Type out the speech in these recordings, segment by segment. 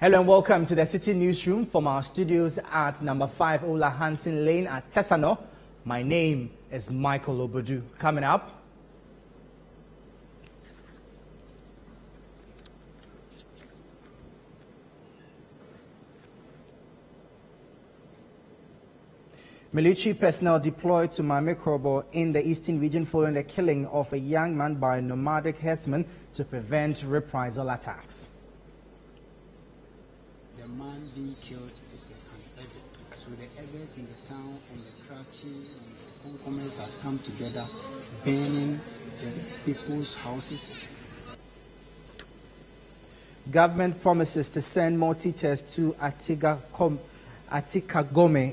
Hello and welcome to the Citi Newsroom from our studios at number 5 Ola Hansen Lane at Tesano. My name is Michael Ogbodu. Coming up, military personnel deployed to Mamikrobo in the eastern region following the killing of a young man by nomadic herdsmen to prevent reprisal attacks. The man being killed is an event. So the events in the town and the Karachi and the Hongkongers has come together, burning the people's houses. Government promises to send more teachers to Atikagome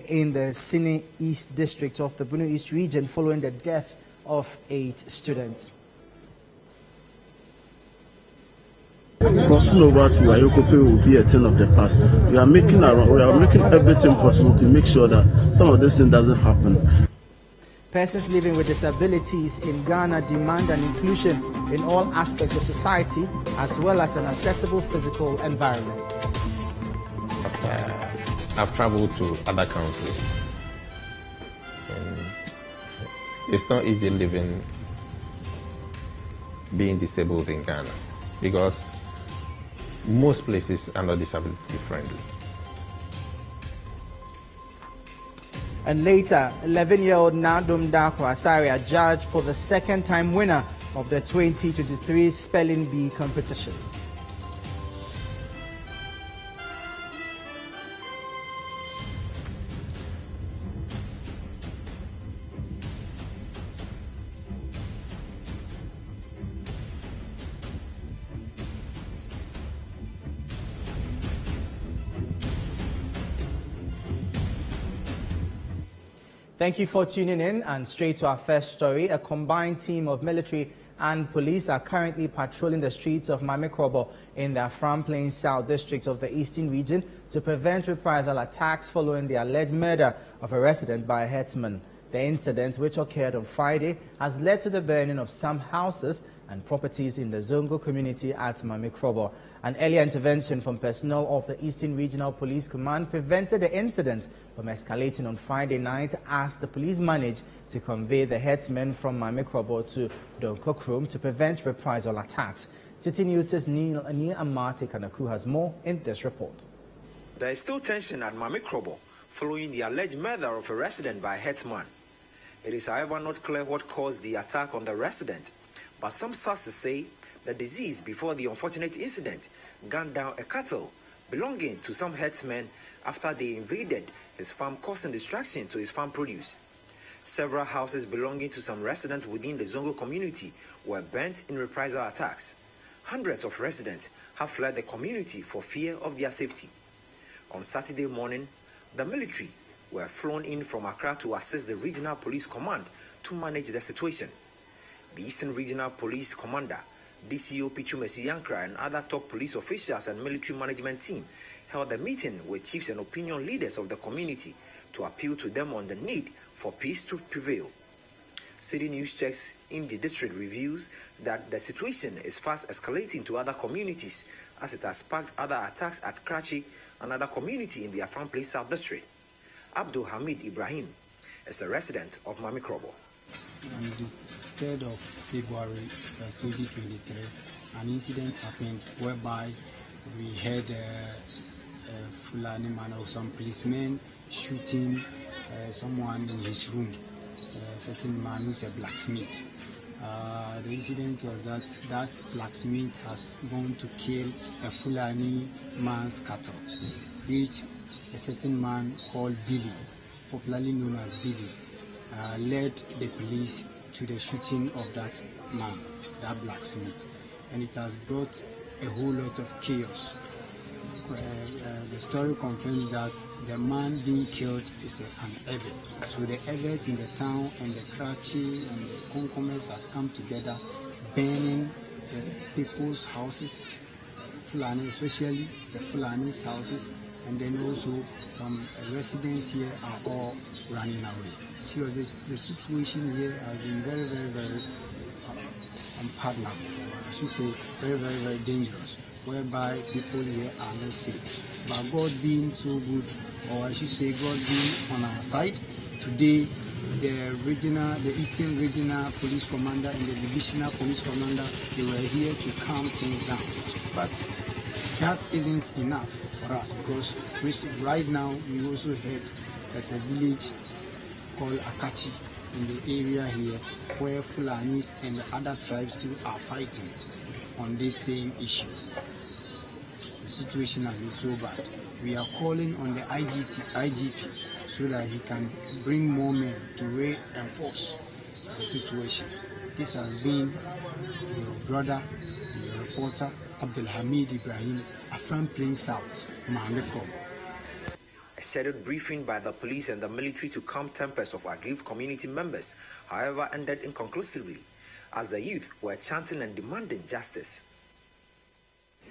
in the Citi East district of the Bunu East region following the death of 8 students. Crossing over to Ayokope will be a thing of the past. We are making everything possible to make sure that some of this thing doesn't happen. Persons living with disabilities in Ghana demand an inclusion in all aspects of society as well as an accessible physical environment. I've traveled to other countries. And it's not easy living, being disabled in Ghana because most places are not disability friendly. And later, 11-year-old Nadum Dako Asaria judged for the second-time winner of the 2023 Spelling Bee competition. Thank you for tuning in, and straight to our first story. A combined team of military and police are currently patrolling the streets of Mamikrobo in the Afram Plains South district of the eastern region to prevent reprisal attacks following the alleged murder of a resident by a herdsman. The incident, which occurred on Friday, has led to the burning of some houses and properties in the Zongo community at Mamikrobo. An earlier intervention from personnel of the Eastern Regional Police Command prevented the incident from escalating on Friday night as the police managed to convey the herdsmen from Mamikrobo to Donkokrom to prevent reprisal attacks. Citi News' Neil Amati Kanaku has more in this report. There is still tension at Mamikrobo following the alleged murder of a resident by a herdsman. It is, however, not clear what caused the attack on the resident, but some sources say the deceased before the unfortunate incident gunned down a cattle belonging to some herdsmen after they invaded his farm, causing destruction to his farm produce. Several houses belonging to some residents within the Zongo community were burnt in reprisal attacks. Hundreds of residents have fled the community for fear of their safety. On Saturday morning, the military were flown in from Accra to assist the Regional Police Command to manage the situation. The Eastern Regional Police Commander, DCO Pichumesi Yankra, and other top police officials and military management team held a meeting with chiefs and opinion leaders of the community to appeal to them on the need for peace to prevail. Citi News checks in the district reveals that the situation is fast escalating to other communities as it has sparked other attacks at Karachi, another community in the Afram Plains South district. Abdul Hamid Ibrahim is a resident of Mamikrobo. On the 3rd of February 2023, an incident happened whereby we had a Fulani man or some policemen shooting someone in his room, a certain man who's a blacksmith. The incident was that blacksmith has gone to kill a Fulani man's cattle, which a certain man called Billy, popularly known as Billy, led the police to the shooting of that man, that blacksmith, and it has brought a whole lot of chaos. The story confirms that the man being killed is an event. So the events in the town and the Karachi and the Hongkongers has come together, burning the people's houses, Fulani, especially the Fulani's houses, and then also some residents here are all running away. So the situation here has been very unpardonable. I should say very dangerous. whereby people here are not safe. But God being so good, or I should say God being on our side, today the Eastern Regional Police Commander and the Divisional Police Commander, they were here to calm things down. But that isn't enough for us, because right now we also heard there's a village called Akachi in the area here where Fulanis and the other tribes too are fighting on this same issue. The situation has been so bad. We are calling on the IGP so that he can bring more men to reinforce the situation. This has been your brother, your reporter, Abdulhamid Ibrahim, Afram Plain South, Mahamekrom. A scheduled briefing by the police and the military to calm tempers of aggrieved community members, however, ended inconclusively, as the youth were chanting and demanding justice.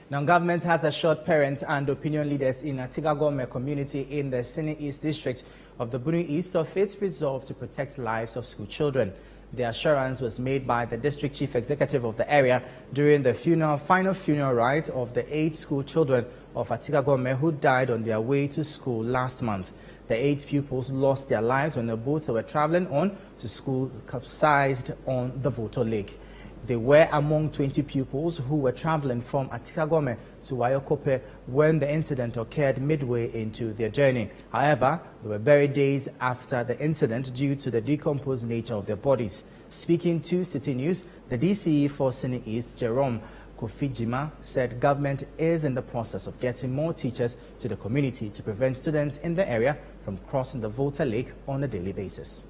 Now, government has assured parents and opinion leaders in Atigagome community in the Citi East district of the Bunu East of its resolve to protect lives of school children. The assurance was made by the district chief executive of the area during the final funeral rite of the 8 school children of Atigagome who died on their way to school last month. The 8 pupils lost their lives when the boats they were traveling on to school capsized on the Voto Lake. They were among 20 pupils who were traveling from Atigagome to Wayokope when the incident occurred midway into their journey. However, they were buried days after the incident due to the decomposed nature of their bodies. Speaking to Citi News, the DCE for Citi East, Jerome Kofijima, said government is in the process of getting more teachers to the community to prevent students in the area from crossing the Volta Lake on a daily basis.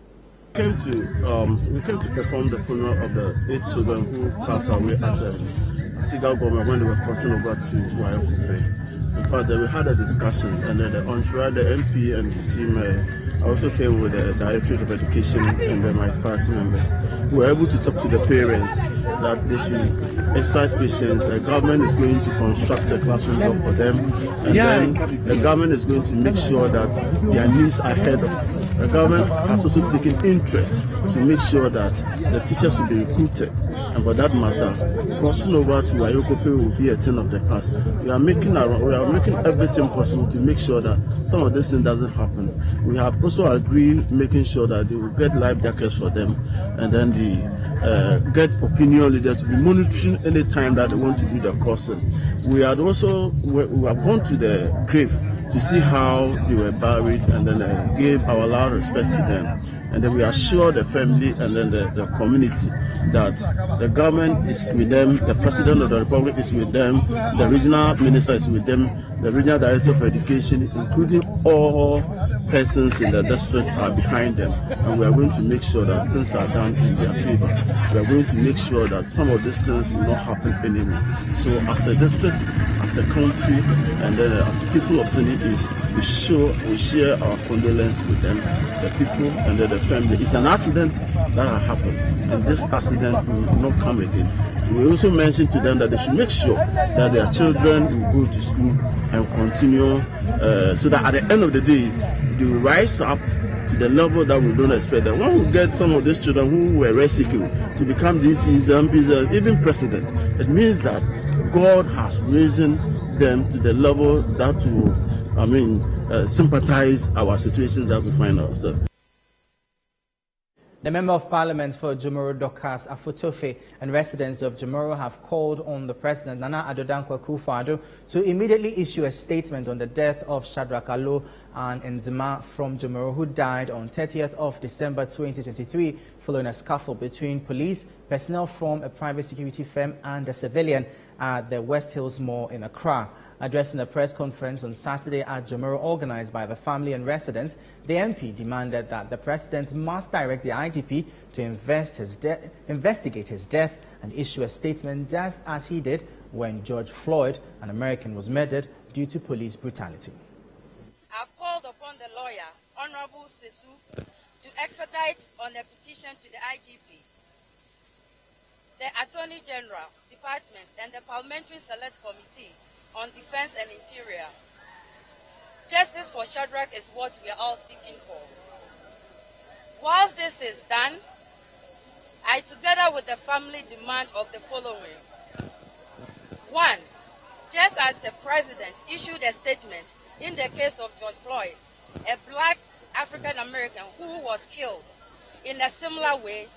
We came to perform the funeral of the 8 children who passed away at Atigagome when they were crossing over to Wayokope. In fact, we had a discussion, and then the MP and his team also came with the Directorate of Education and the Might Party members. We were able to talk to the parents that they should exercise patience. The government is going to construct a classroom block for them, and then the government is going to make sure that their needs are ahead of. The government has also taken interest to make sure that the teachers will be recruited, and for that matter, crossing over to Wayokope will be a thing of the past. We are making everything possible to make sure that some of this thing doesn't happen. We have also agreed making sure that they will get life jackets for them, and then get opinion leaders to be monitoring any time that they want to do the crossing. We have gone to the grave to see how they were buried, and then gave our loud respect to them. And then we assure the family and then the community that the government is with them, the President of the Republic is with them, the regional minister is with them, the regional director of education, including all persons in the district, are behind them. And we are going to make sure that things are done in their favor. We are going to make sure that some of these things will not happen anymore. So as a district, as a country, and then as people of Citi East, we share our condolence with them, the people and the family. It's an accident that has happened, and this accident will not come again. We also mentioned to them that they should make sure that their children will go to school and continue, so that at the end of the day, they will rise up to the level that we don't expect. That when we get some of these children who were rescued to become DCs, MPs, and even president, it means that God has risen them to the level that will, sympathize our situations that we find ourselves. The Member of Parliament for Jomoro Dokas Afotofe and residents of Jomoro have called on the President Nana Addo Dankwa Akufo-Addo to immediately issue a statement on the death of Shadrach Alo and Nzima from Jomoro, who died on 30th of December 2023 following a scuffle between police personnel from a private security firm and a civilian at the West Hills Mall in Accra. Addressing a press conference on Saturday at Jomoro organized by the family and residents, the MP demanded that the President must direct the IGP to investigate his death and issue a statement just as he did when George Floyd, an American, was murdered due to police brutality. I've called upon the lawyer, Honorable Sesu, to expedite on a petition to the IGP, the Attorney General Department, and the Parliamentary Select Committee on Defense and Interior. Justice for Shadrach is what we are all seeking for. Whilst this is done, I, together with the family, demand of the following. 1. Just as the president issued a statement in the case of George Floyd, a black African American who was killed in a similar way,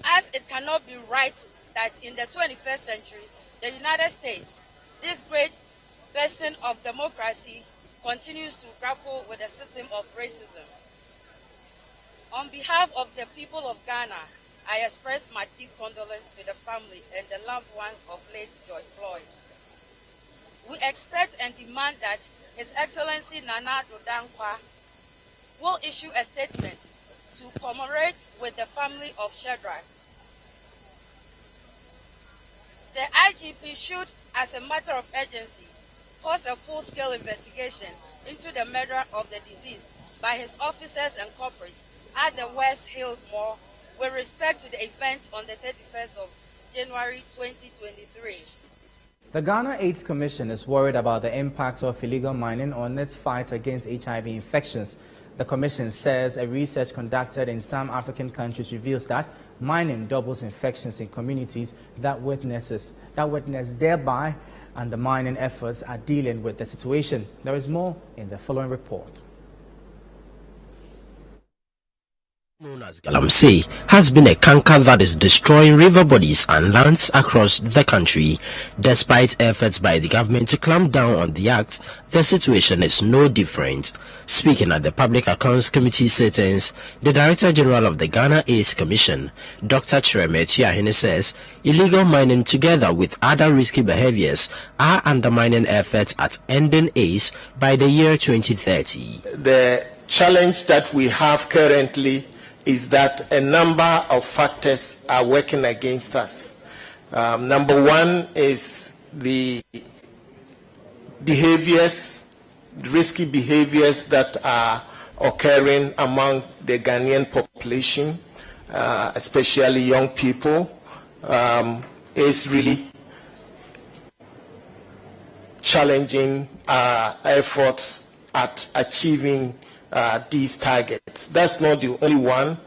as it cannot be right that in the 21st century, the United States, this great bastion of democracy, continues to grapple with a system of racism. On behalf of the people of Ghana, I express my deep condolence to the family and the loved ones of late George Floyd. We expect and demand that His Excellency Nana Addo Dankwa will issue a statement to commemorate with the family of Shadrach. The IGP should, as a matter of urgency, cause a full-scale investigation into the murder of the deceased by his officers and corporates at the West Hills Mall with respect to the event on the 31st of January 2023. The Ghana AIDS Commission is worried about the impact of illegal mining on its fight against HIV infections. The Commission says a research conducted in some African countries reveals that mining doubles infections in communities that witness thereby undermining efforts at dealing with the situation. There is more in the following report. Known as Galamsey, has been a canker that is destroying river bodies and lands across the country. Despite efforts by the government to clamp down on the act, the situation is no different. Speaking at the Public Accounts Committee sittings, the Director General of the Ghana AIDS Commission, Dr. Chireme Tuahene, says illegal mining together with other risky behaviors are undermining efforts at ending AIDS by the year 2030. The challenge that we have currently is that a number of factors are working against us. Number one is the risky behaviors that are occurring among the Ghanaian population, especially young people, is really challenging our efforts at achieving these targets. That's not the only one.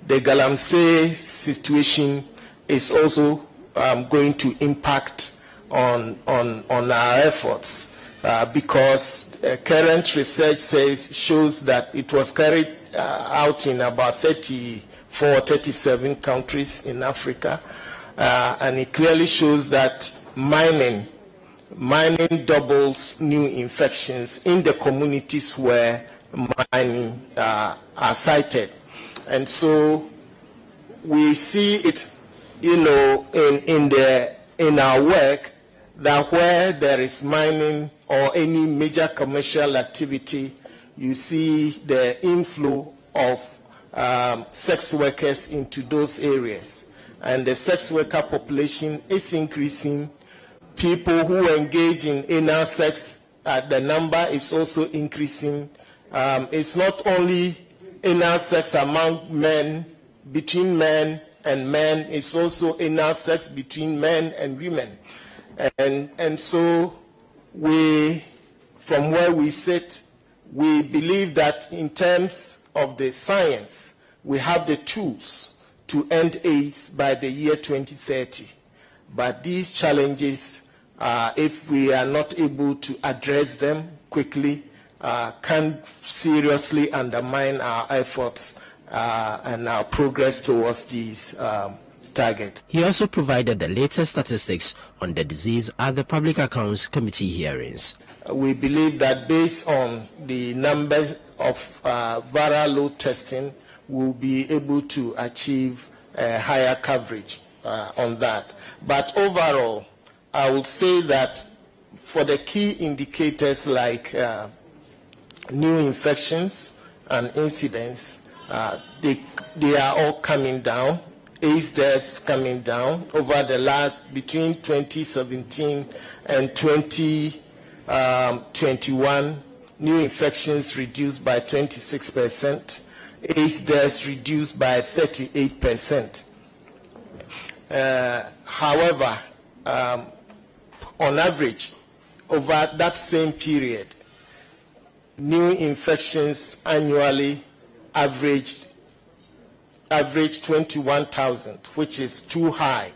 The Galamsey situation is also going to impact on our efforts because current research shows that it was carried out in about 37 countries in Africa, and it clearly shows that mining doubles new infections in the communities where mining are cited. And so we see it, in our work, that where there is mining or any major commercial activity, you see the inflow of sex workers into those areas. And the sex worker population is increasing. People who engage in anal sex, the number is also increasing. It's not only anal sex among men, between men and men, it's also anal sex between men and women. And so we, from where we sit, we believe that in terms of the science, we have the tools to end AIDS by the year 2030. But these challenges, if we are not able to address them quickly, can seriously undermine our efforts and our progress towards these targets. He also provided the latest statistics on the disease at the Public Accounts Committee hearings. We believe that based on the numbers of viral load testing, we'll be able to achieve higher coverage on that. But overall, I would say that for the key indicators like new infections and incidents, they are all coming down. AIDS deaths coming down over the last, between 2017 and 2021, new infections reduced by 26%, AIDS deaths reduced by 38%. However, on average, over that same period, new infections annually averaged 21,000, which is too high.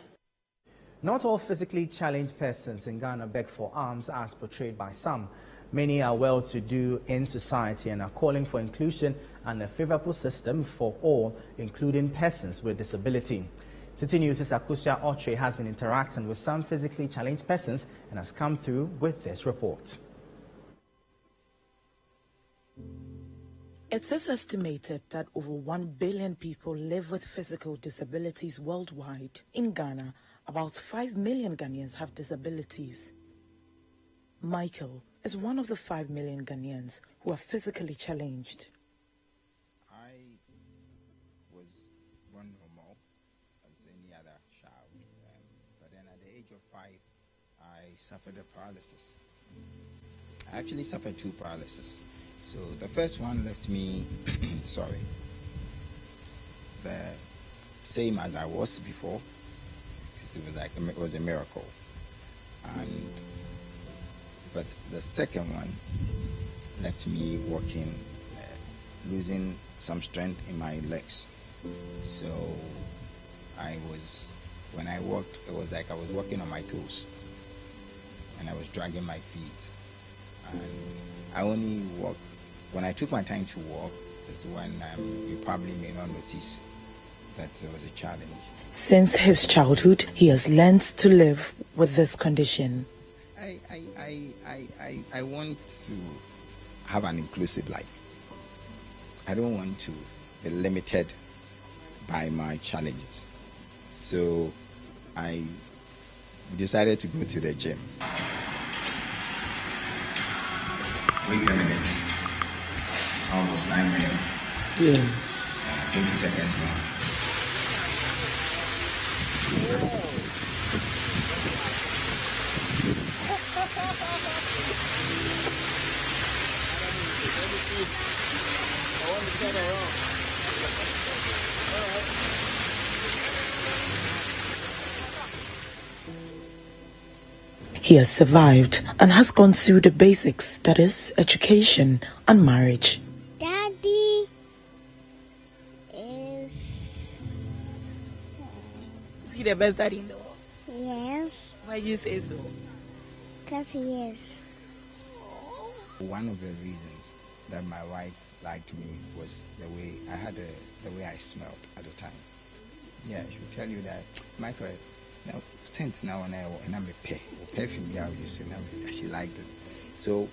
Not all physically challenged persons in Ghana beg for alms as portrayed by some. Many are well-to-do in society and are calling for inclusion and a favorable system for all, including persons with disability. Citi News' Akusua Otre has been interacting with some physically challenged persons and has come through with this report. It is estimated that over 1 billion people live with physical disabilities worldwide. In Ghana, about 5 million Ghanaians have disabilities. Michael is one of the 5 million Ghanaians who are physically challenged. I was born normal as any other child, but then at the age of 5, I suffered a paralysis. I actually suffered 2 paralyses. So the first one left me, the same as I was before. It was a miracle. But the second one left me walking, losing some strength in my legs. So when I walked, it was like I was walking on my toes, and I was dragging my feet. And I only walk, when I took my time to walk, is when you probably may not notice that there was a challenge. Since his childhood, he has learned to live with this condition. I want to have an inclusive life. I don't want to be limited by my challenges. So I decided to go to the gym. Wait a minute. Almost 9 minutes. Yeah. 20 seconds more. He has survived and has gone through the basics, that is, education and marriage. Daddy is he the best daddy in the world? Yes. Why do you say so? Because he is. One of the reasons that my wife liked me was the way I smelled at the time. Yeah, she would tell you that, Michael, now since now and I'm a perfume girl, you see, she liked it. So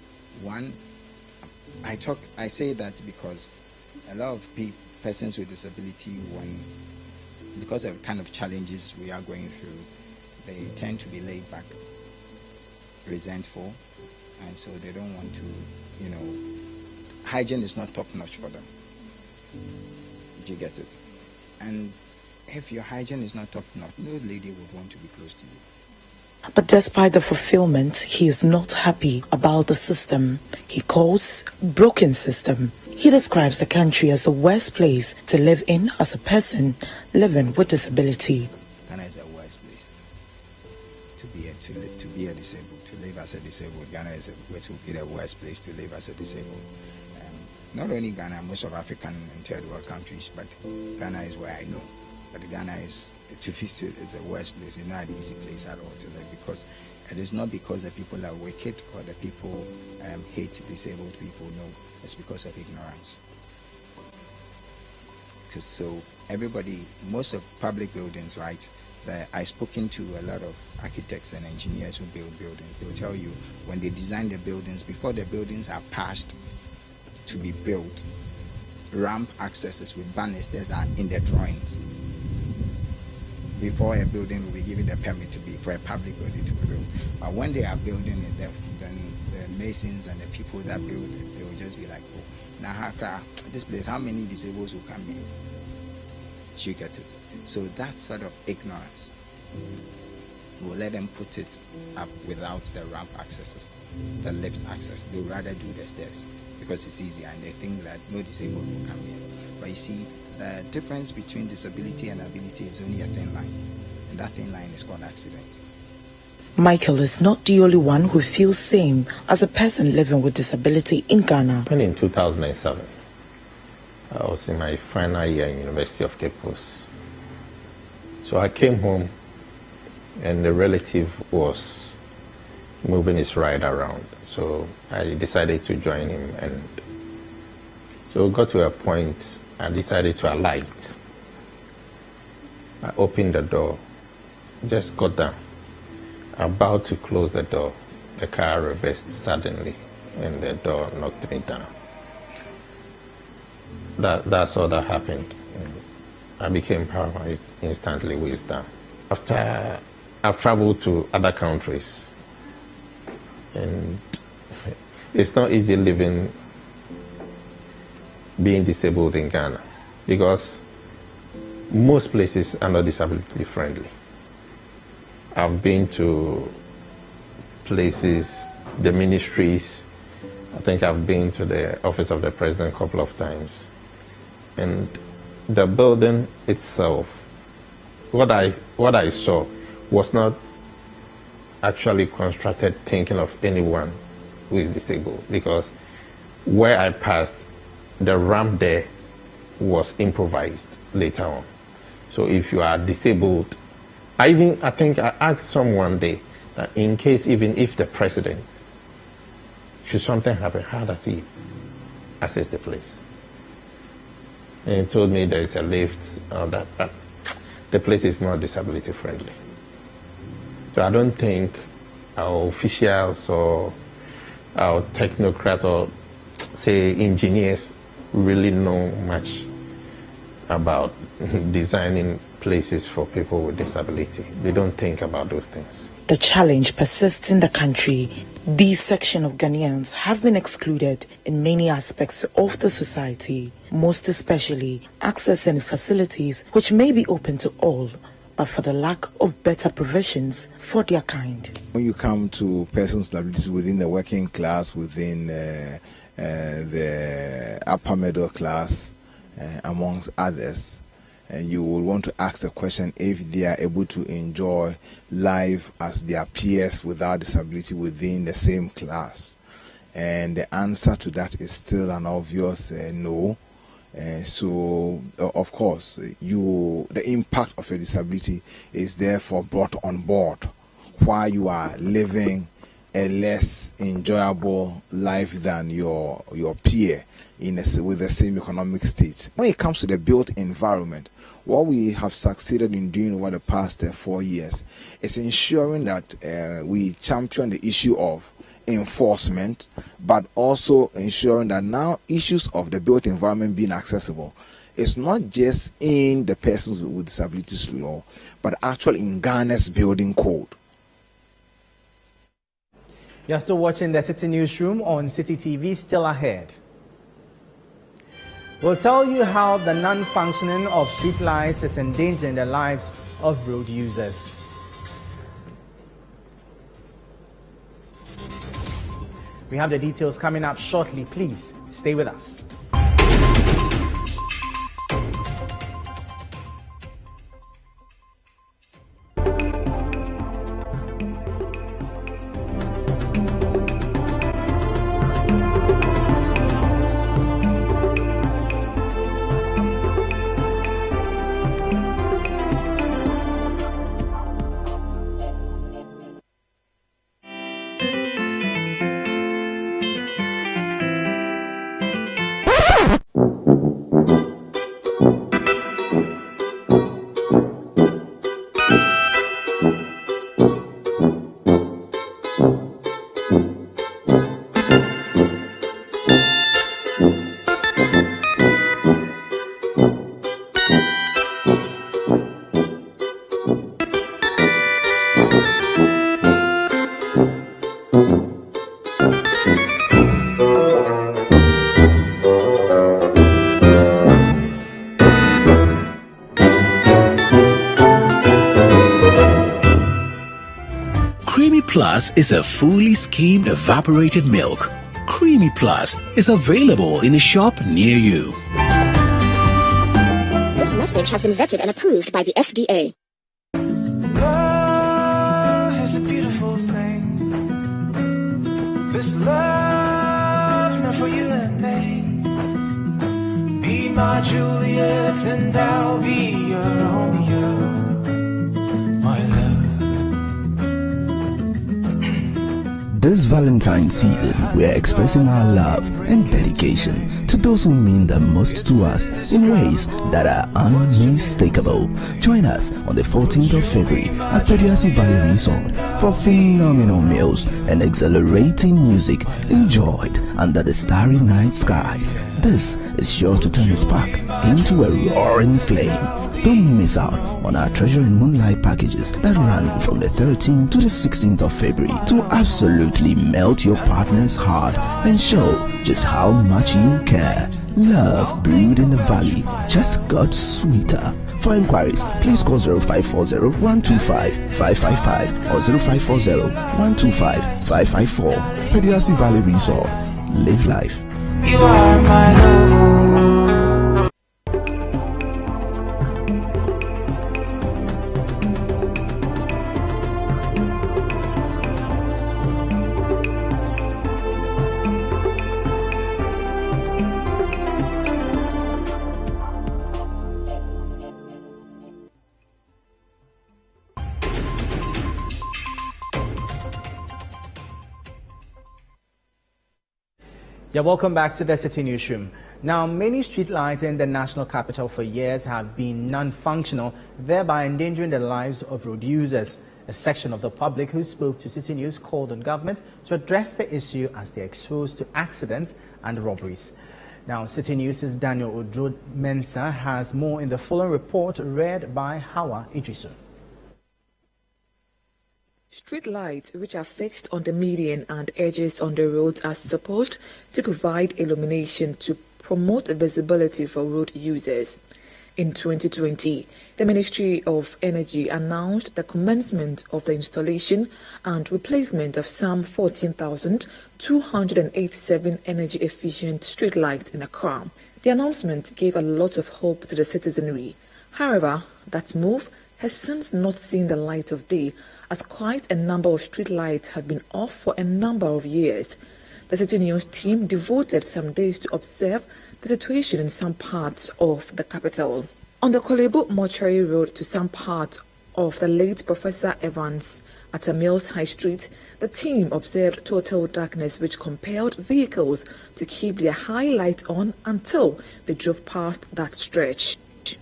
I say that because a lot of persons with disability, because of kind of challenges we are going through, they tend to be laid back, resentful, and so they don't want to, hygiene is not top notch for them. Do you get it? And if your hygiene is not top notch, no lady would want to be close to you. But despite the fulfillment, he is not happy about the system he calls broken system. He describes the country as the worst place to live in as a person living with disability. Ghana is the worst place to be a disabled, to live as a disabled. Ghana is the worst place to live as a disabled. Not only Ghana, most of African and third world countries, but Ghana is where I know. But Ghana is the worst place. It's not an easy place at all to live, because it is not because the people are wicked or the people hate disabled people. No, it's because of ignorance. So everybody, most of public buildings, right? I've spoken to a lot of architects and engineers who build buildings. They will tell you when they design the buildings, before the buildings are passed to be built, ramp accesses with banisters are in the drawings before a building will be given the permit for a public building to be built. But when they are building it, then the masons and the people that build it, they will just be like, oh, now this place, how many disabled will come in? You get it? So that sort of ignorance will let them put it up without the ramp accesses, the lift access. They would rather do the stairs because it's easier, and they think that no disabled will come here. But you see, the difference between disability and ability is only a thin line, and that thin line is called accident. Michael is not the only one who feels same as a person living with disability in Ghana. In 2007, I was in my final year in University of Cape Coast. So I came home and the relative was moving his ride around. So I decided to join him, and so it got to a point I decided to alight. I opened the door, just got down, about to close the door. The car reversed suddenly, and the door knocked me down. That's all that happened. I became paralyzed instantly, waist down. After I've traveled to other countries, and it's not easy being disabled in Ghana, because most places are not disability friendly. I've been to places, the ministries. I think I've been to the office of the president a couple of times. And the building itself, what I saw was not actually constructed thinking of anyone who is disabled, because where I passed, the ramp there was improvised later on. So if you are disabled, I think I asked someone day that in case, even if the president, should something happen, how does he access the place? And he told me there is a lift, that, but the place is not disability friendly. So I don't think our officials or our technocrats or say engineers really know much about designing places for people with disability. They don't think about those things. The challenge persists in the country. These section of Ghanaians have been excluded in many aspects of the society, most especially accessing facilities which may be open to all, but for the lack of better provisions for their kind. When you come to persons with disabilities within the working class, within the upper middle class, amongst others, you will want to ask the question if they are able to enjoy life as their peers without disability within the same class. And the answer to that is still an obvious no. So, of course, the impact of your disability is therefore brought on board while you are living a less enjoyable life than your peer with the same economic state. When it comes to the built environment, what we have succeeded in doing over the past 4 years is ensuring that we champion the issue of enforcement, but also ensuring that now issues of the built environment being accessible is not just in the persons with disabilities law, but actually in Ghana's building code. You're still watching the Citi Newsroom on Citi TV. Still ahead, we'll tell you how the non-functioning of streetlights is endangering the lives of road users. We have the details coming up shortly. Please stay with us. Plus is a fully skimmed evaporated milk. Creamy Plus is available in a shop near you. This message has been vetted and approved by the FDA. Love is a beautiful thing. This love not for you and me. Be my Juliet and I'll be your Romeo. My love. This Valentine's season, we are expressing our love and dedication to those who mean the most to us in ways that are unmistakable. Join us on the 14th of February at Citi Valley Resort for phenomenal meals and exhilarating music enjoyed under the starry night skies. This is sure to turn a spark into a roaring flame. Don't miss out on our Treasure in Moonlight packages that run from the 13th to the 16th of February to absolutely melt your partner's heart and show just how much you care. Love brewed in the valley just got sweeter. For inquiries, please call 0540-125-555 or 0540-125-554. Citi Valley Resort. Live life. You are my love. Yeah, welcome back to the Citi Newsroom. Now, many streetlights in the national capital for years have been non-functional, thereby endangering the lives of road users. A section of the public who spoke to Citi News called on government to address the issue as they're exposed to accidents and robberies. Now, Citi News' Daniel Odro-Mensah has more in the following report read by Hawa Idrisu. Street lights, which are fixed on the median and edges on the roads, are supposed to provide illumination to promote visibility for road users. In 2020, the Ministry of Energy announced the commencement of the installation and replacement of some 14,287 energy-efficient streetlights in Accra. The announcement gave a lot of hope to the citizenry. However, that move has since not seen the light of day, as quite a number of streetlights have been off for a number of years. The Citi News team devoted some days to observe the situation in some parts of the capital. On the Kolebu Mortuary Road to some part of the late Professor Evans at Mills High Street, the team observed total darkness which compelled vehicles to keep their high light on until they drove past that stretch.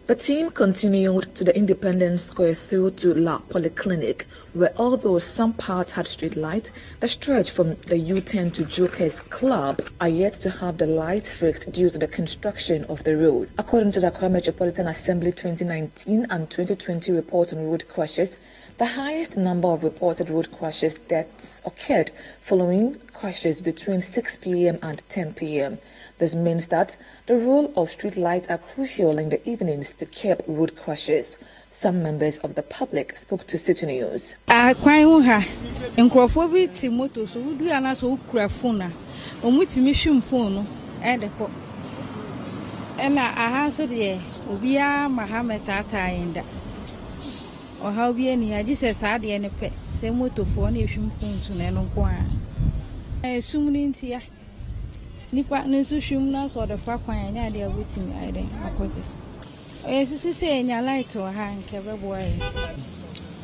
The team continued to the Independence Square through to La Polyclinic, where although some parts had street light, the stretch from the U-turn to Jokers Club are yet to have the light fixed due to the construction of the road. According to the Accra Metropolitan Assembly 2019 and 2020 report on road crashes, the highest number of reported road crashes deaths occurred following crashes between 6 p.m. and 10 p.m. This means that the role of street lights are crucial in the evenings to curb road crashes. Some members of the public spoke to Citi News. Nipa nso shum na so the fa kwan nya de awetimi aiden akode. Yesu say nya light o ha nke beboy.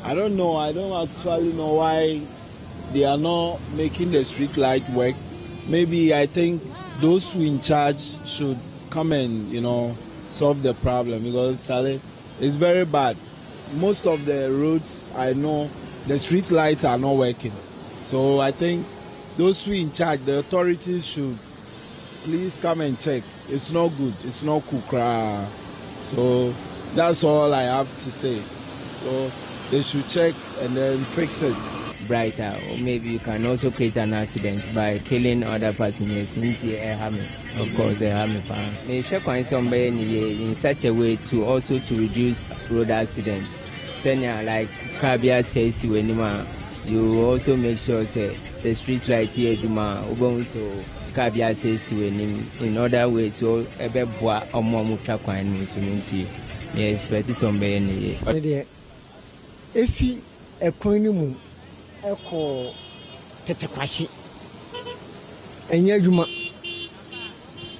I don't know. I don't actually know why they are not making the street light work. Maybe I think those who in charge should come and, solve the problem, because Charlie, it's very bad. Most of the roads I know, the street lights are not working. So I think those who in charge, the authorities should please come and check. It's not good. It's not cool. So that's all I have to say. So they should check and then fix it. Brighter, or maybe you can also create an accident by killing other passengers. Of course, they have me. They should find somebody in such a way to also to reduce road accidents. Senior, like Kabia says, you also make sure say street right here, so Kabia says in other ways, so ebe boa omo mutra kwan ni so nti me expect somebody ni efi ekwan ni mu eko tetekwashi enya adwuma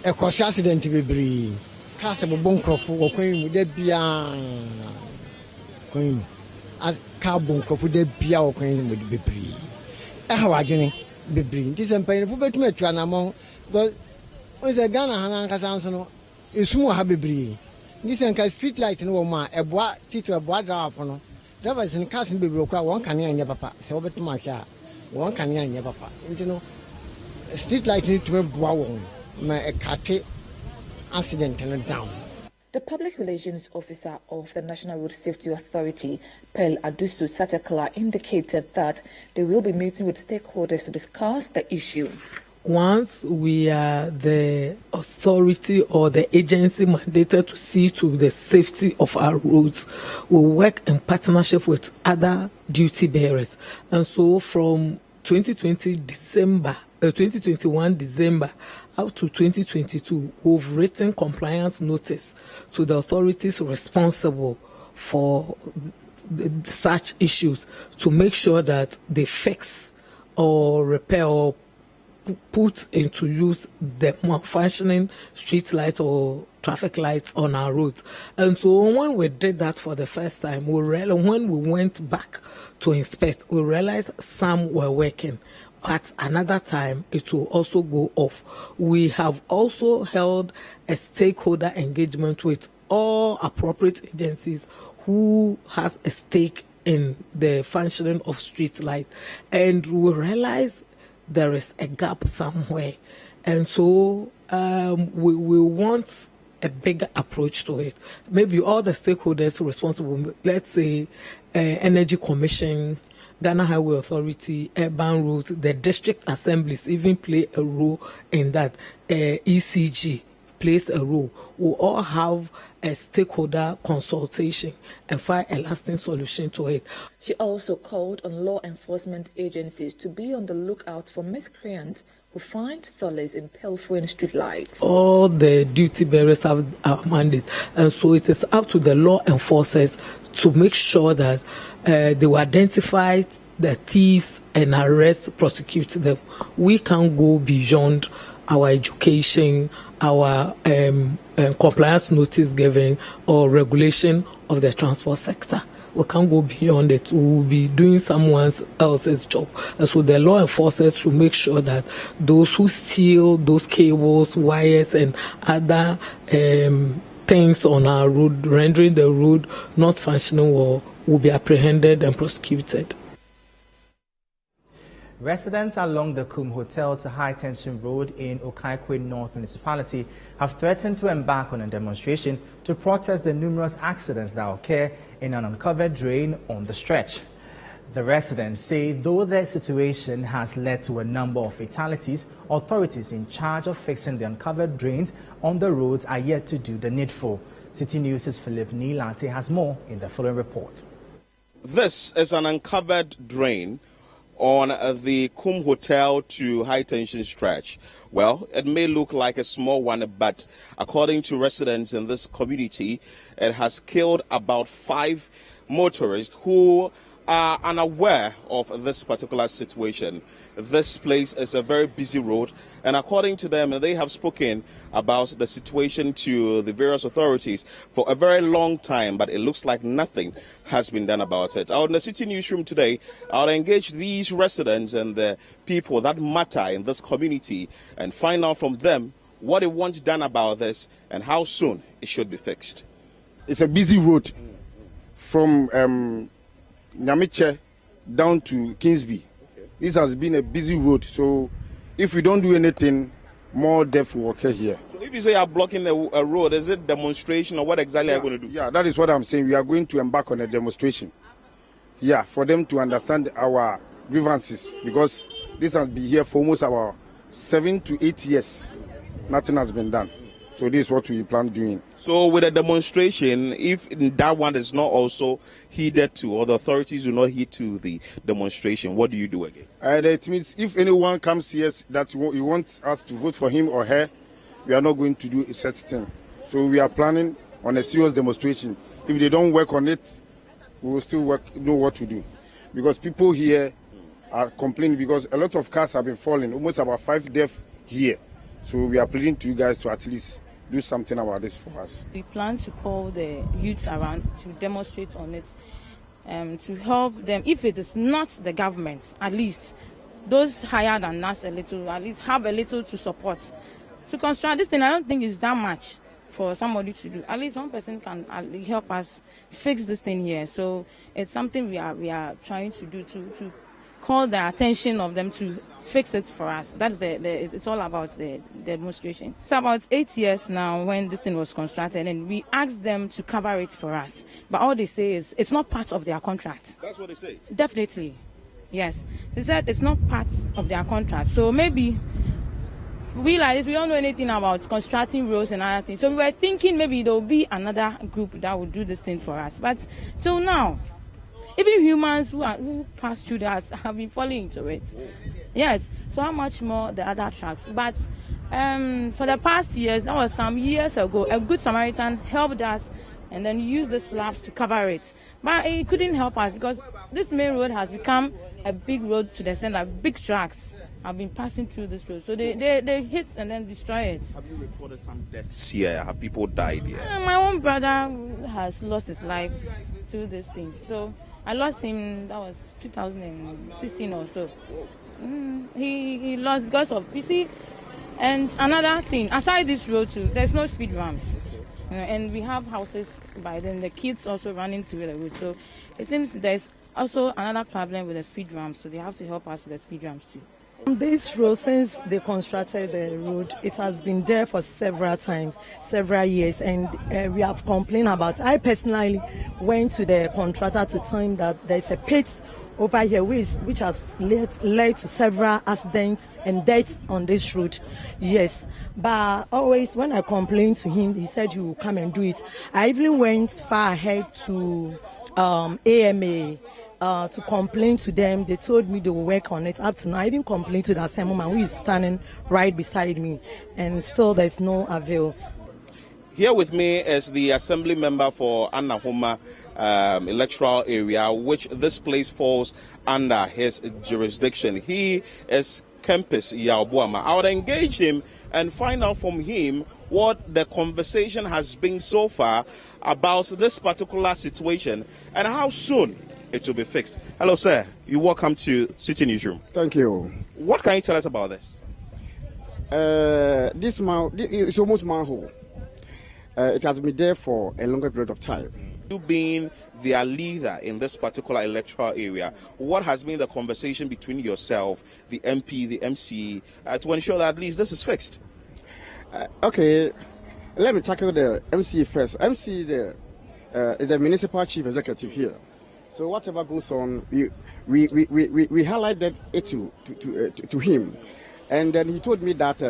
eko accident bebre ka se bo nkrofo okwan mu da bia kwan as ka bo nkrofo da bia okwan mu bebre e ha wadwene bebree nti sɛ mpanyinfo betumi atu anamɔn because on sɛ Ghana ha nankasa nso no esum wɔ ha bebree nti sɛ nka street light no wɔ mu a ɛboa titiri ɛboa driver no drivers no cars no bebree okura wɔn kanea nyɛ papa sɛ wɔbɛtumi ahwɛ a wɔn kanea nyɛ papa nti no street light no tumi boa wɔn ma ɛkate accident no down. The Public Relations Officer of the National Road Safety Authority, Pearl Adusu Satekla, indicated that they will be meeting with stakeholders to discuss the issue. Once we are the authority or the agency mandated to see to the safety of our roads, we'll work in partnership with other duty bearers. And so from 2021 December up to 2022, we've written compliance notice to the authorities responsible for such issues to make sure that they fix or repair or put into use the malfunctioning street lights or traffic lights on our roads. And so when we did that for the first time, when we went back to inspect, we realized some were working. But another time, it will also go off. We have also held a stakeholder engagement with all appropriate agencies who has a stake in the functioning of street light. And we realize there is a gap somewhere. And so we want a bigger approach to it. Maybe all the stakeholders responsible, let's say Energy Commission, Ghana Highway Authority, urban roads, the district assemblies even play a role in that. ECG plays a role. We all have a stakeholder consultation and find a lasting solution to it. She also called on law enforcement agencies to be on the lookout for miscreants who find solace in pilfering street lights. All the duty bearers have a mandate, and so it is up to the law enforcers to make sure that they will identify the thieves and arrest, prosecute them. We can't go beyond our education, our compliance notice giving, or regulation of the transport sector. We can't go beyond it. We will be doing someone else's job. And so the law enforcers should make sure that those who steal those cables, wires, and other things on our road, rendering the road not functioning well, will be apprehended and prosecuted. Residents along the Kum Hotel to High Tension Road in Okaikwe North Municipality have threatened to embark on a demonstration to protest the numerous accidents that occur in an uncovered drain on the stretch. The residents say though the situation has led to a number of fatalities, authorities in charge of fixing the uncovered drains on the roads are yet to do the needful. Citi News' Philip Nilate has more in the following report. This is an uncovered drain on the Kum Hotel to High Tension stretch. Well, it may look like a small one, but according to residents in this community, it has killed about 5 motorists who are unaware of this particular situation. This place is a very busy road, and according to them, they have spoken about the situation to the various authorities for a very long time, but it looks like nothing has been done about it. Out in the Citi Newsroom today, I'll engage these residents and the people that matter in this community and find out from them what they want done about this and how soon it should be fixed. It's a busy road from Nyamiche down to Kingsby. Okay. This has been a busy road, so if we don't do anything, more death will occur here. So if you say you are blocking a road, is it demonstration or what exactly are you going to do? Yeah, that is what I'm saying. We are going to embark on a demonstration. Yeah, for them to understand our grievances, because this has been here for almost about 7 to 8 years. Nothing has been done. So this is what we plan doing. So with a demonstration, if that one is not also heeded to, or the authorities do not heed to the demonstration, what do you do again? It means if anyone comes here that you want us to vote for him or her, we are not going to do a such thing. So we are planning on a serious demonstration. If they don't work on it, we will still know what to do. Because people here are complaining because a lot of cars have been falling, almost about 5 deaths here. So we are pleading to you guys to at least do something about this for us. We plan to call the youths around to demonstrate on it, to help them. If it is not the government, at least those higher than us a little, at least have a little to support. To construct this thing, I don't think it's that much for somebody to do. At least one person can help us fix this thing here. So it's something we are trying to do to call the attention of them to fix it for us. That's it's all about the demonstration. It's about 8 years now when this thing was constructed, and we asked them to cover it for us. But all they say is it's not part of their contract. That's what they say? Definitely, yes. They said it's not part of their contract. So maybe we like this, we don't know anything about constructing roads and other things. So we were thinking maybe there will be another group that will do this thing for us. But till now, even humans who pass through that have been falling into it. Yes, so how much more the other tracks? But for the past years, that was some years ago, a good Samaritan helped us and then used the slabs to cover it. But it couldn't help us because this main road has become a big road to the extent that big trucks have been passing through this road. So they hit and then destroy it. Have you reported some deaths here? Have people died here? My own brother has lost his life through these things. So I lost him, that was 2016 or so. He lost because of, you see, and another thing, aside this road too, there's no speed ramps. And we have houses by then, the kids also running through the road. So it seems there's also another problem with the speed ramps, so they have to help us with the speed ramps too. This road, since they constructed the road, it has been there for several times, several years, and we have complained about it. I personally went to the contractor to tell him that there's a pit over here which has led to several accidents and deaths on this road. Yes, but always when I complained to him, he said he will come and do it. I even went far ahead to AMA. To complain to them. They told me they will work on it. Up to now, I even complained to the assemblyman who is standing right beside me, and still there's no avail. Here with me is the assembly member for Anahoma electoral area, which this place falls under his jurisdiction. He is Kempis Yaobuama. I would engage him and find out from him what the conversation has been so far about this particular situation and how soon it will be fixed. Hello, sir. You're welcome to Citi Newsroom. Thank you. What can you tell us about this? This is almost manhole. It has been there for a longer period of time. You being their leader in this particular electoral area, what has been the conversation between yourself, the MP, the MC, to ensure that at least this is fixed? Okay, let me tackle the MC first. MC is the municipal chief executive here. So whatever goes on, we highlighted it to him, and then he told me that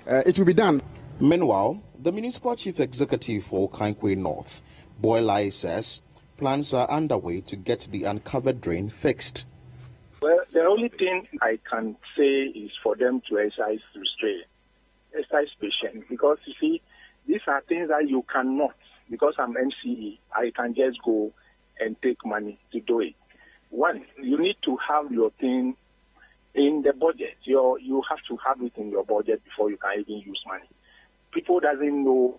it will be done. Meanwhile, the municipal chief executive for Kankwe North, Boylai, says plans are underway to get the uncovered drain fixed. Well, the only thing I can say is for them to exercise restraint, exercise patience, because you see, these are things that you cannot, because I'm MCE, I can just go and take money to do it. One, you need to have your thing in the budget. You have to have it in your budget before you can even use money. People doesn't know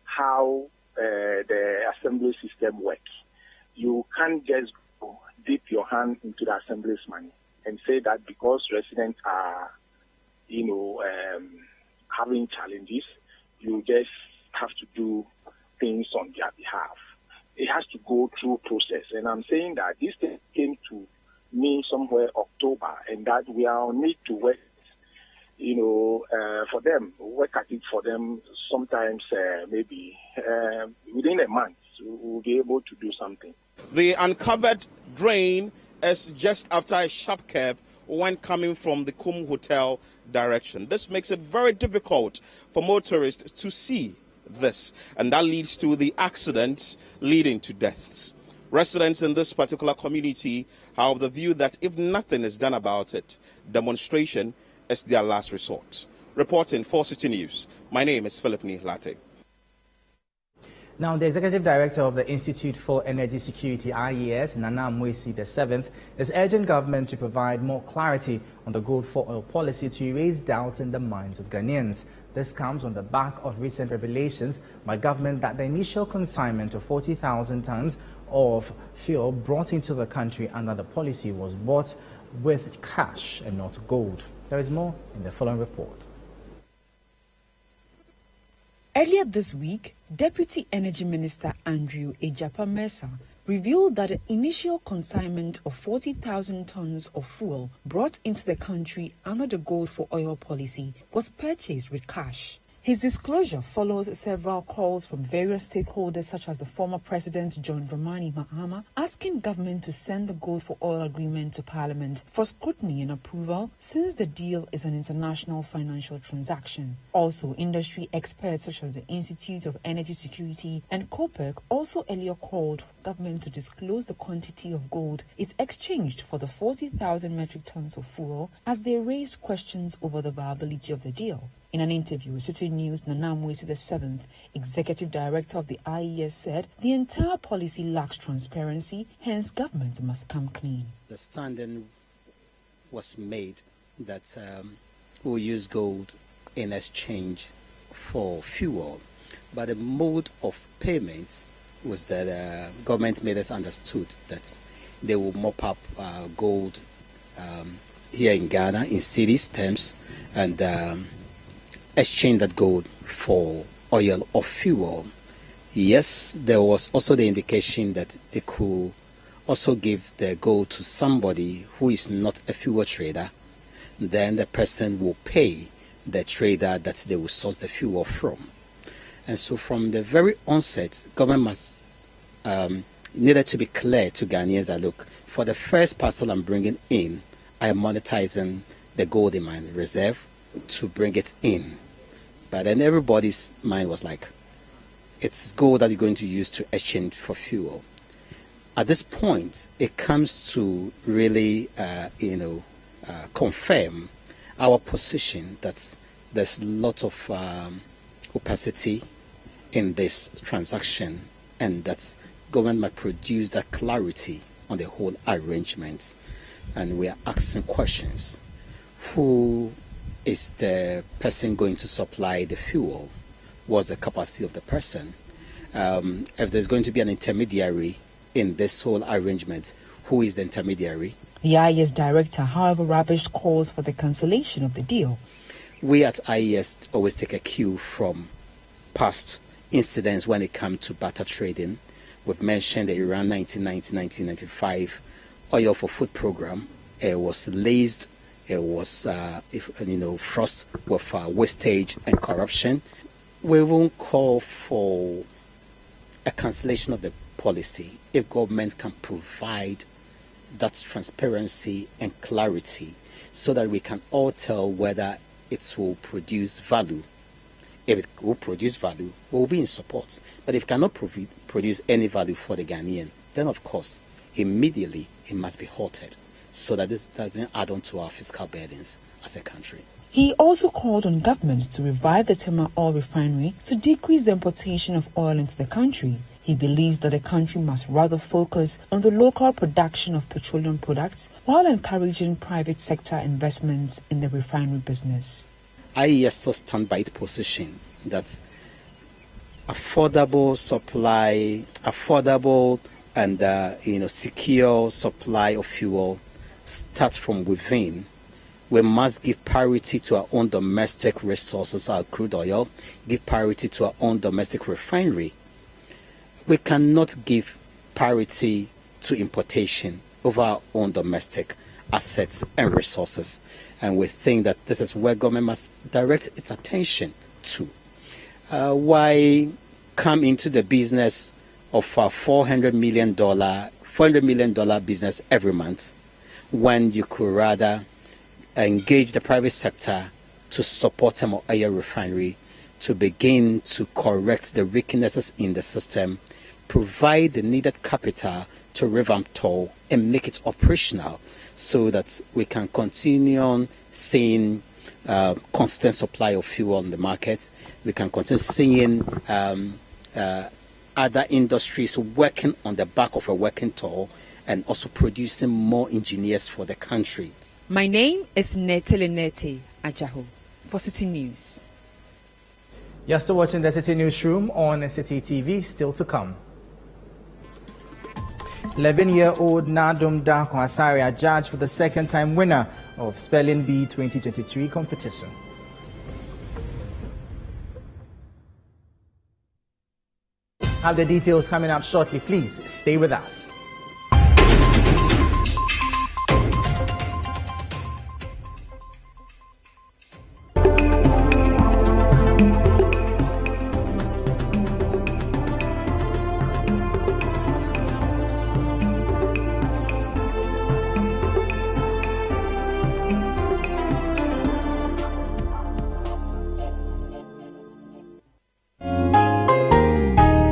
how the assembly system works. You can't just go dip your hand into the assembly's money and say that because residents are, having challenges, you just have to do things on their behalf. It has to go through process. And I'm saying that this thing came to me somewhere October, and that we are on need to work, for them, work at it for them sometimes maybe within a month we'll be able to do something. The uncovered drain is just after a sharp curve when coming from the Kum Hotel direction. This makes it very difficult for motorists to see this, and that leads to the accidents leading to deaths. Residents in this particular community have the view that if nothing is done about it, demonstration is their last resort. Reporting for Citi News, my name is Philip Nihlate. Now, the Executive Director of the Institute for Energy Security, IES, Nana Mwesi VII, is urging government to provide more clarity on the gold for oil policy to erase doubts in the minds of Ghanaians. This comes on the back of recent revelations by government that the initial consignment of 40,000 tons of fuel brought into the country under the policy was bought with cash and not gold. There is more in the following report. Earlier this week, Deputy Energy Minister Andrew Ejapa-Mensah revealed that the initial consignment of 40,000 tons of fuel brought into the country under the Gold for Oil policy was purchased with cash. His disclosure follows several calls from various stakeholders such as the former President John Dramani Mahama asking government to send the Gold for Oil agreement to Parliament for scrutiny and approval since the deal is an international financial transaction. Also, industry experts such as the Institute of Energy Security and COPEC also earlier called for government to disclose the quantity of gold it exchanged for the 40,000 metric tons of fuel as they raised questions over the viability of the deal. In an interview with Citi News, Nana Mwesi VII, Executive Director of the IES, said the entire policy lacks transparency, hence government must come clean. The standing was made that we'll use gold in exchange for fuel, but the mode of payment was that government made us understood that they will mop up gold here in Ghana in cedis terms and exchange that gold for oil or fuel. Yes, there was also the indication that they could also give the gold to somebody who is not a fuel trader. Then the person will pay the trader that they will source the fuel from. And so from the very onset, government must needed to be clear to Ghanaians that, look, for the first parcel I'm bringing in, I am monetizing the gold in my reserve to bring it in. But then everybody's mind was like, it's gold that you're going to use to exchange for fuel. At this point, it comes to really, confirm our position that there's a lot of opacity in this transaction and that government might produce that clarity on the whole arrangement. And we are asking questions. Who is the person going to supply the fuel? What's the capacity of the person? If there's going to be an intermediary in this whole arrangement, who is the intermediary? The IES director, however, rubbished calls for the cancellation of the deal. We at IES always take a cue from past incidents when it comes to barter trading. We've mentioned the Iran 1990-1995 oil for food program. It was laced. It was, frost with wastage and corruption. We won't call for a cancellation of the policy if government can provide that transparency and clarity so that we can all tell whether it will produce value. If it will produce value, we will be in support. But if it cannot produce any value for the Ghanaian, then of course, immediately it must be halted, so that this doesn't add on to our fiscal burdens as a country. He also called on government to revive the Tema oil refinery to decrease the importation of oil into the country. He believes that the country must rather focus on the local production of petroleum products while encouraging private sector investments in the refinery business. IES still stand by its position that affordable and secure supply of fuel starts from within. We must give priority to our own domestic resources, our crude oil, give priority to our own domestic refinery. We cannot give priority to importation over our own domestic assets and resources. And we think that this is where government must direct its attention to. Why come into the business of a $400 million business every month when you could rather engage the private sector to support an oil refinery to begin to correct the weaknesses in the system, provide the needed capital to revamp toll and make it operational so that we can continue on seeing constant supply of fuel on the market. We can continue seeing other industries working on the back of a working toll and also producing more engineers for the country. My name is Netelenete Ajaho for Citi News. You're still watching the Citi Newsroom on Citi TV, still to come. 11-year-old Nadum Da Kwasaria judged for the second time winner of Spelling Bee 2023 competition. Have the details coming up shortly. Please stay with us.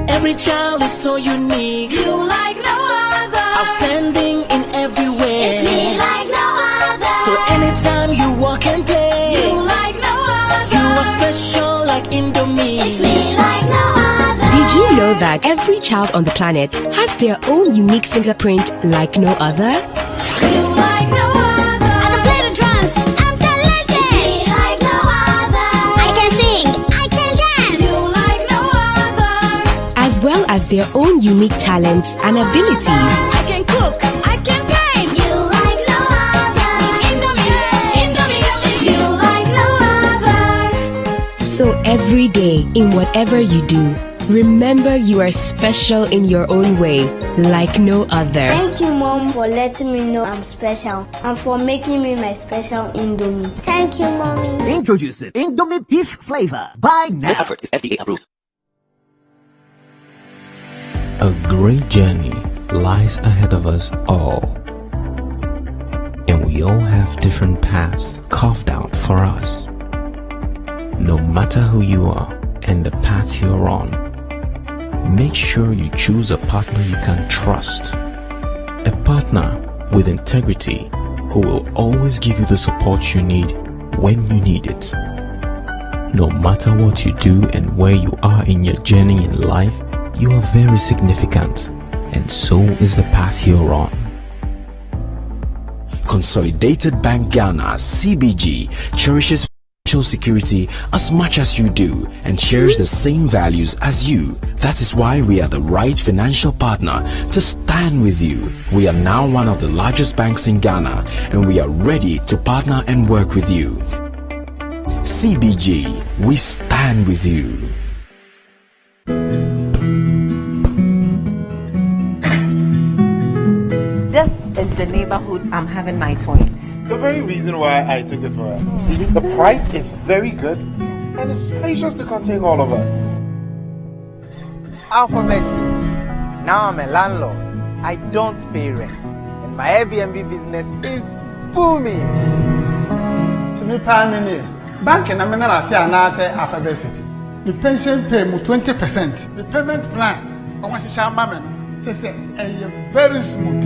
Every child is so unique. You like no other. Outstanding in every way. It's me like no other. So anytime you walk and play, you like no other. You are special like Indomie. It's me like no other. Did you know that every child on the planet has their own unique fingerprint like no other? You like no other. I can play the drums. I'm talented. It's me like no other. I can sing. I can dance. You like no other. As well as their own unique talents and abilities. I can cook. I can paint. You like no other. Indomie. It's you like no other. So every day, in whatever you do, remember you are special in your own way, like no other. Thank you, Mom, for letting me know I'm special and for making me my special Indomie. Thank you, Mommy. Introducing Indomie beef flavor. Buy now. This effort is FDA approved. A great journey lies ahead of us all, and we all have different paths carved out for us. No matter who you are and the path you're on, make sure you choose a partner you can trust, a partner with integrity who will always give you the support you need when you need it. No matter what you do and where you are in your journey in life, you are very significant, and so is the path you're on. Consolidated Bank Ghana, CBG, cherishes financial security as much as you do and shares the same values as you. That is why we are the right financial partner to stand with you. We are now one of the largest banks in Ghana, and we are ready to partner and work with you. CBG, we stand with you. This is the neighborhood I'm having my twins. The very reason why I took it for us. See, the price is very good and it's spacious to contain all of us. Alphabet City. Now I'm a landlord. I don't pay rent. And my Airbnb business is booming. To me, Pamini, bank and I'm say Alphabet City. The pension pay me 20%. The payment plan, I want to share my just very smooth.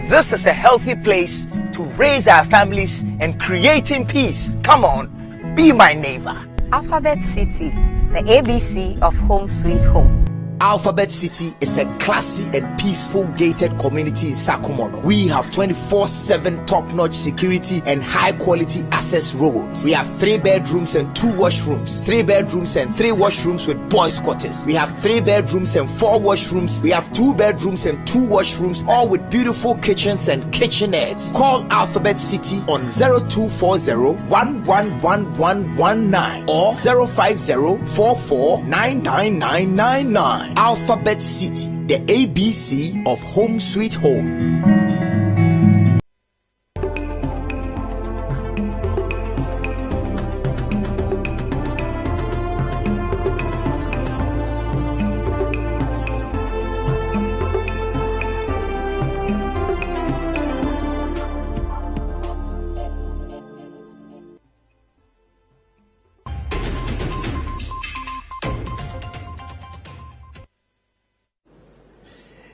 This is a healthy place to raise our families and creating peace. Come on, be my neighbor. Alphabet City, the ABC of Home Sweet Home. Alphabet City is a classy and peaceful gated community in Sakumono. We have 24/7 top-notch security and high-quality access roads. We have 3 bedrooms and 2 washrooms, 3 bedrooms and 3 washrooms with boys' quarters. We have 3 bedrooms and 4 washrooms. We have 2 bedrooms and 2 washrooms, all with beautiful kitchens and kitchenettes. Call Alphabet City on 0240-111119 or 050-44-99999. Alphabet City, the ABC of Home Sweet Home.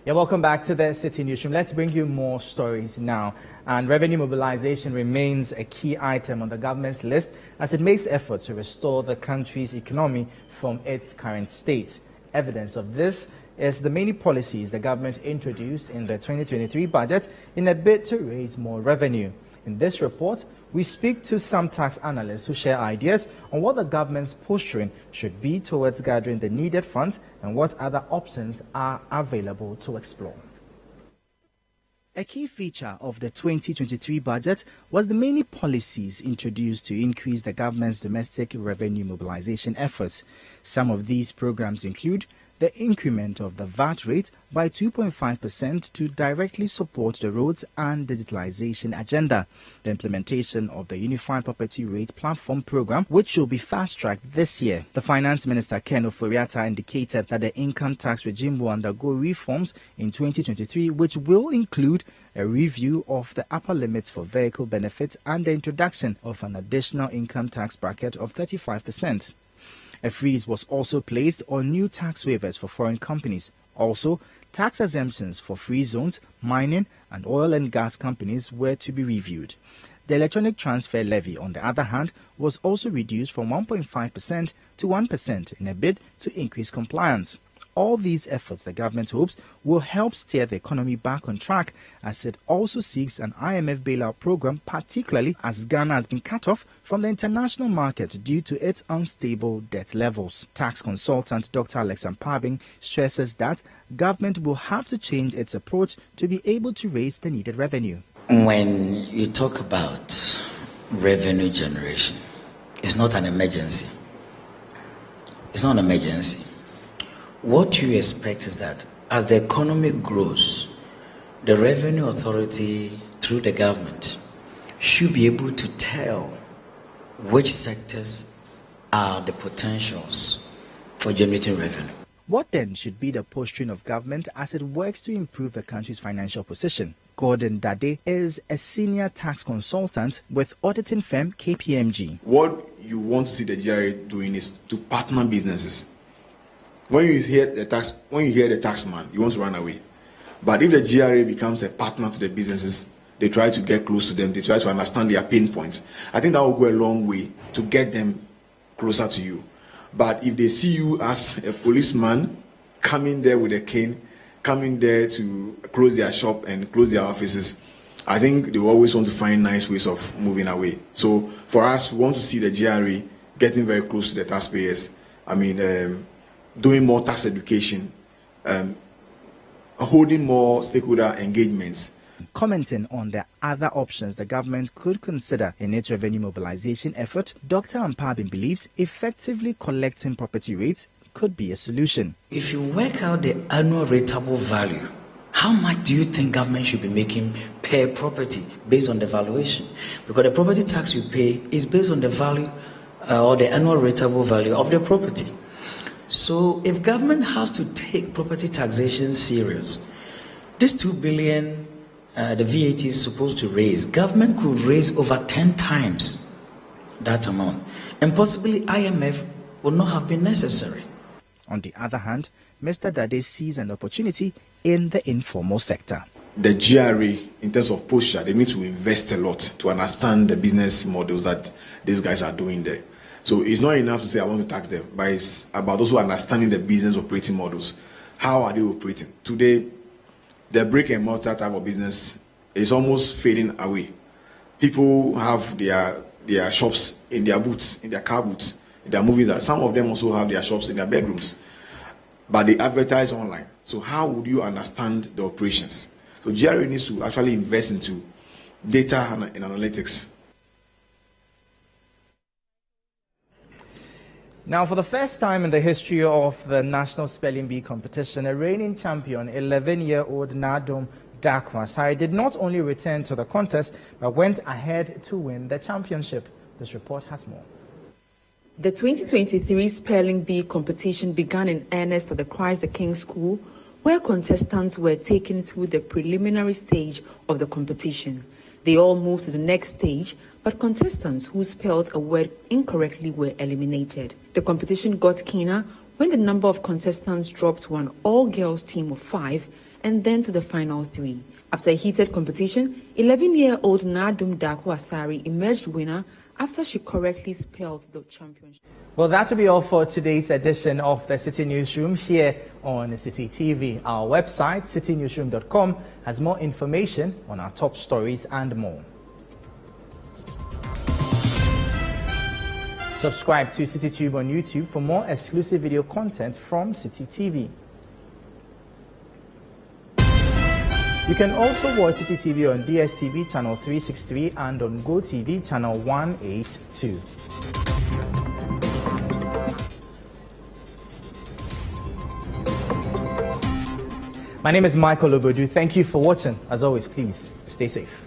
Yeah, welcome back to the Citi Newsroom. Let's bring you more stories now. And revenue mobilization remains a key item on the government's list as it makes efforts to restore the country's economy from its current state. Evidence of this is the many policies the government introduced in the 2023 budget in a bid to raise more revenue. In this report, we speak to some tax analysts who share ideas on what the government's posturing should be towards gathering the needed funds and what other options are available to explore. A key feature of the 2023 budget was the many policies introduced to increase the government's domestic revenue mobilization efforts. Some of these programs include the increment of the VAT rate by 2.5% to directly support the roads and digitalization agenda, the implementation of the Unified Property Rate Platform program, which will be fast-tracked this year. The Finance Minister, Ken Ofori-Atta, indicated that the income tax regime will undergo reforms in 2023, which will include a review of the upper limits for vehicle benefits and the introduction of an additional income tax bracket of 35%. A freeze was also placed on new tax waivers for foreign companies. Also, tax exemptions for free zones, mining and oil and gas companies were to be reviewed. The electronic transfer levy, on the other hand, was also reduced from 1.5% to 1% in a bid to increase compliance. All these efforts, the government hopes, will help steer the economy back on track as it also seeks an IMF bailout program, particularly as Ghana has been cut off from the international market due to its unstable debt levels. Tax consultant Dr. Alex Ampabing stresses that government will have to change its approach to be able to raise the needed revenue. When you talk about revenue generation, it's not an emergency. It's not an emergency. What you expect is that as the economy grows, the revenue authority through the government should be able to tell which sectors are the potentials for generating revenue. What then should be the posturing of government as it works to improve the country's financial position? Gordon Dade is a senior tax consultant with auditing firm KPMG. What you want to see the GRA doing is to partner businesses. When you hear the taxman, you want to run away. But if the GRA becomes a partner to the businesses, they try to get close to them, they try to understand their pain points. I think that will go a long way to get them closer to you. But if they see you as a policeman coming there with a cane, coming there to close their shop and close their offices, I think they will always want to find nice ways of moving away. So for us, we want to see the GRA getting very close to the taxpayers. Doing more tax education, holding more stakeholder engagements. Commenting on the other options the government could consider in its revenue mobilization effort, Dr. Ampabing believes effectively collecting property rates could be a solution. If you work out the annual rateable value, how much do you think government should be making per property based on the valuation? Because the property tax you pay is based on the value or the annual rateable value of the property. So if government has to take property taxation serious, this 2 billion the VAT is supposed to raise, government could raise over 10 times that amount, and possibly IMF would not have been necessary. On the other hand, Mr. Dade sees an opportunity in the informal sector. The GRA, in terms of posture, they need to invest a lot to understand the business models that these guys are doing there. So it's not enough to say I want to tax them, but it's about also understanding the business operating models. How are they operating? Today, the brick and mortar type of business is almost fading away. People have their shops in their boots, in their car boots, in their movies. Some of them also have their shops in their bedrooms, but they advertise online. So how would you understand the operations? So GRA needs to actually invest into data and analytics. Now, for the first time in the history of the National Spelling Bee competition, a reigning champion, 11-year-old Nadom Dakwasai, did not only return to the contest, but went ahead to win the championship. This report has more. The 2023 Spelling Bee competition began in earnest at the Christ the King School, where contestants were taken through the preliminary stage of the competition. They all moved to the next stage, but contestants who spelled a word incorrectly were eliminated. The competition got keener when the number of contestants dropped to an all-girls team of 5 and then to the final 3. After a heated competition, 11-year-old Nadum Dakwasari emerged winner after she correctly spelled the championship. Well, that will be all for today's edition of the Citi Newsroom here on Citi TV. Our website, citinewsroom.com, has more information on our top stories and more. Subscribe to Citi Tube on YouTube for more exclusive video content from Citi TV. You can also watch Citi TV on DSTV channel 363 and on GoTV channel 182. My name is Michael Ogbodu. Thank you for watching. As always, please stay safe.